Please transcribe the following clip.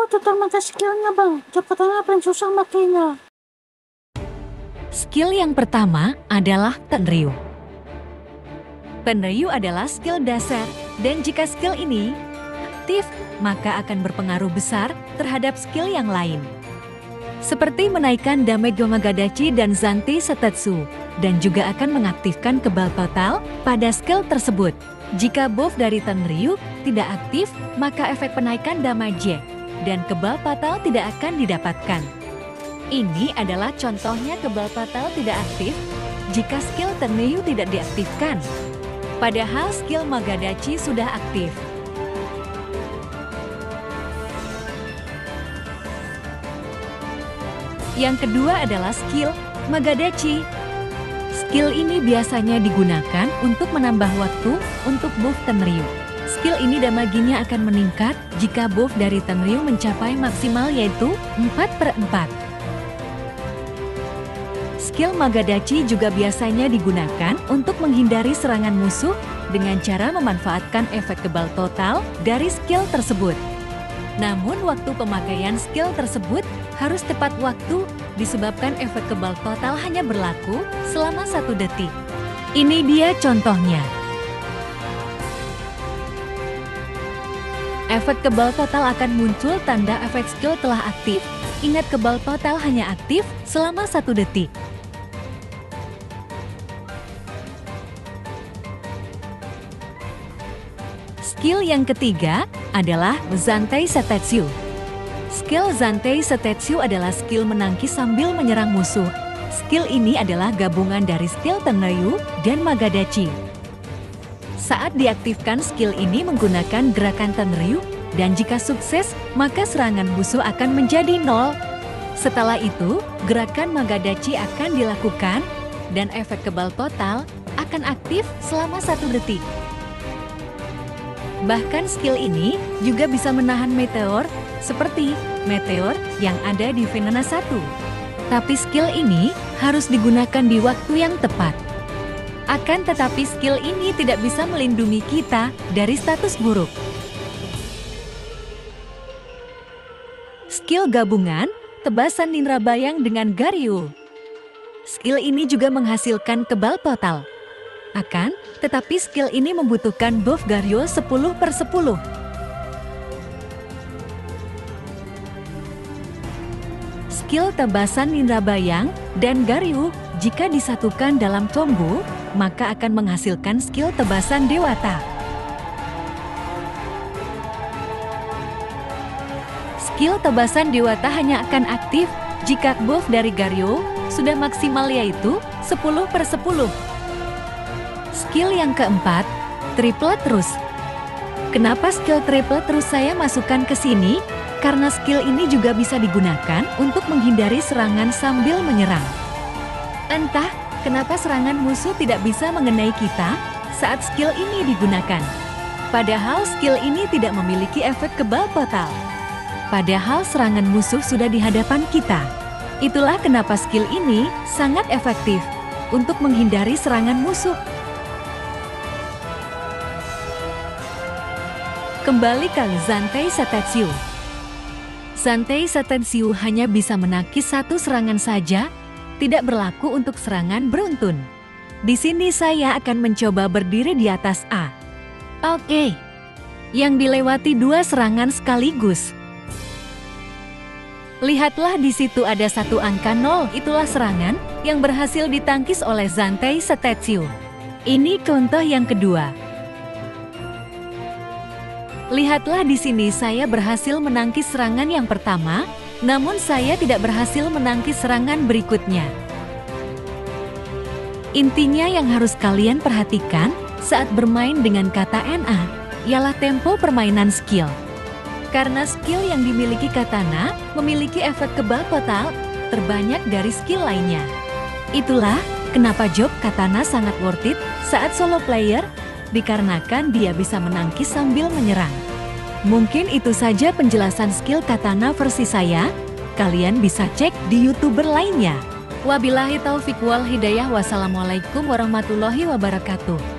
tutor mata skillnya bang, cepetan apa yang susah makainya. Skill yang pertama adalah Tenryu. Tenryu adalah skill dasar, dan jika skill ini aktif, maka akan berpengaruh besar terhadap skill yang lain. Seperti menaikkan damage Yomagadachi dan Zantei Setetsu, dan juga akan mengaktifkan kebal total pada skill tersebut. Jika buff dari Tenryu tidak aktif, maka efek penaikan damage dan kebal fatal tidak akan didapatkan. Ini adalah contohnya kebal fatal tidak aktif jika skill Tenryu tidak diaktifkan. Padahal skill Magadachi sudah aktif. Yang kedua adalah skill Magadachi. Skill ini biasanya digunakan untuk menambah waktu untuk buff Tenryu. Skill ini damaginya akan meningkat jika buff dari Tenryu mencapai maksimal yaitu 4/4. Skill Magadachi juga biasanya digunakan untuk menghindari serangan musuh dengan cara memanfaatkan efek kebal total dari skill tersebut. Namun waktu pemakaian skill tersebut harus tepat waktu disebabkan efek kebal total hanya berlaku selama 1 detik. Ini dia contohnya. Efek kebal total akan muncul tanda efek skill telah aktif. Ingat, kebal total hanya aktif selama 1 detik. Skill yang ketiga adalah Zantei Setetsu. Skill Zantei Setetsu adalah skill menangkis sambil menyerang musuh. Skill ini adalah gabungan dari skill Tenryu dan Magadachi. Saat diaktifkan skill ini menggunakan gerakan Tenryu, dan jika sukses, maka serangan musuh akan menjadi 0. Setelah itu, gerakan Magadachi akan dilakukan, dan efek kebal total akan aktif selama 1 detik. Bahkan skill ini juga bisa menahan meteor seperti meteor yang ada di Venona 1. Tapi skill ini harus digunakan di waktu yang tepat. Akan tetapi skill ini tidak bisa melindungi kita dari status buruk. Skill gabungan Tebasan Ninra Bayang dengan Garyu. Skill ini juga menghasilkan kebal total. Akan tetapi skill ini membutuhkan buff Garyu 10/10. Skill Tebasan Ninra Bayang dan Garyu jika disatukan dalam combo, maka akan menghasilkan skill Tebasan Dewata. Skill Tebasan Dewata hanya akan aktif jika buff dari Garyu sudah maksimal yaitu 10/10. Skill yang keempat, Triple Terus. Kenapa skill Triple Terus saya masukkan ke sini? Karena skill ini juga bisa digunakan untuk menghindari serangan sambil menyerang. Entah kenapa serangan musuh tidak bisa mengenai kita saat skill ini digunakan. Padahal skill ini tidak memiliki efek kebal total. Padahal serangan musuh sudah di hadapan kita. Itulah kenapa skill ini sangat efektif untuk menghindari serangan musuh. Kembali ke Zantei Setetsu. Zantei Setetsu hanya bisa menangkis 1 serangan saja, tidak berlaku untuk serangan beruntun. Di sini saya akan mencoba berdiri di atas A. Oke. Yang dilewati 2 serangan sekaligus. Lihatlah di situ ada 1 angka 0, itulah serangan yang berhasil ditangkis oleh Zantei Setetsu. Ini contoh yang kedua. Lihatlah di sini saya berhasil menangkis serangan yang pertama, namun saya tidak berhasil menangkis serangan berikutnya. Intinya yang harus kalian perhatikan saat bermain dengan kata NA, ialah tempo permainan skill. Karena skill yang dimiliki katana memiliki efek kebal total terbanyak dari skill lainnya. Itulah kenapa job katana sangat worth it saat solo player, dikarenakan dia bisa menangkis sambil menyerang. Mungkin itu saja penjelasan skill katana versi saya. Kalian bisa cek di YouTuber lainnya. Wabillahi taufiq wal hidayah. Wassalamualaikum warahmatullahi wabarakatuh.